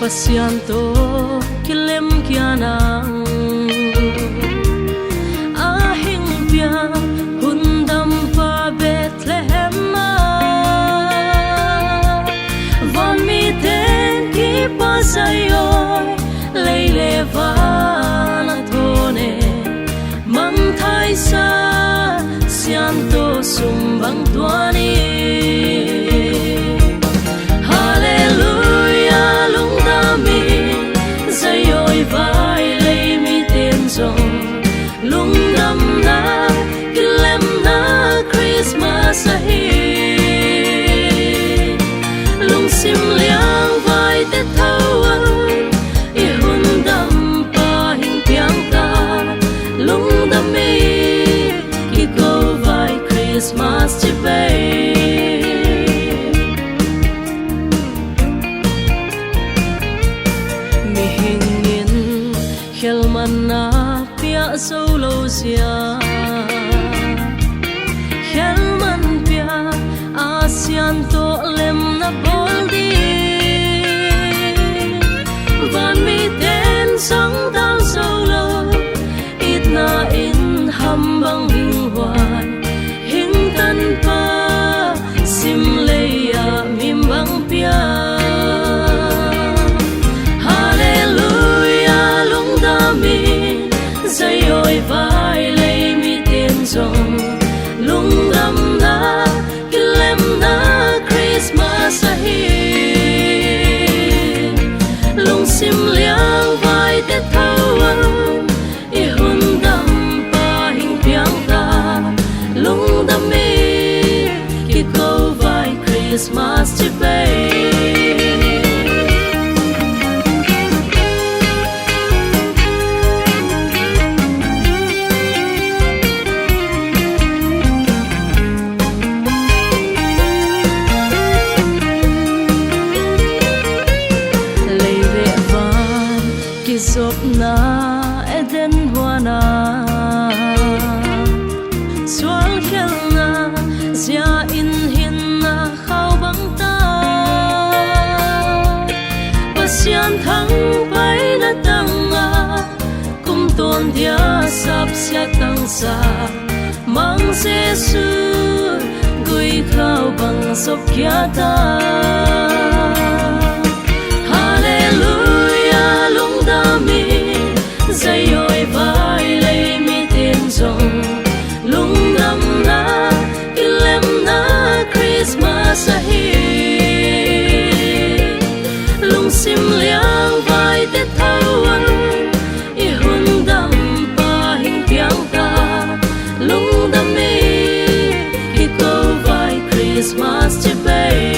Pasian to kilem kianang Hing pia Hundampa Bethlehem Và mite'n kipah sa'yo'y laylevan at hone Mangthaisa Sian to sumbang tuani Halleluiyah lungdam sa'yo'y vai lay mite'n zong Lungdamna kilemna Christmas sa Hing Lungsim liangvaite thawn Hundampa Hing piengta Lungdami kikouvai Christmas chibai Mihing Khelman na pieh joulou Khelman pieh Pasian to lemna bawl Và mite'n zong thawn joulou ít na in hambang Hing hoài Hing tan pa sim leya mimbang pieh Halleluiyah lungdam sa'yo'y vai lay mite'n zong Lungdamna kilemna Christmas sa Hing Lungsim liangvaite thawn Hundampa Hing piengta Lungdami kikouvai Christmas chibai Kisop na eden huana Sual khelna zieh'n hin na khao bang ta Pasian thang pai na tanga kum ton dia sap sia tang sa Mang Jesu'n gui khao bang sop kia ta Halleluiyah lungdam sa'yo'y vai lay mite'n zong Lungdamna kilemna Christmas sa Hing Lungsim liangvaite thawn Hundampa Hing piengta Lungdami kikouvai Christmas chibai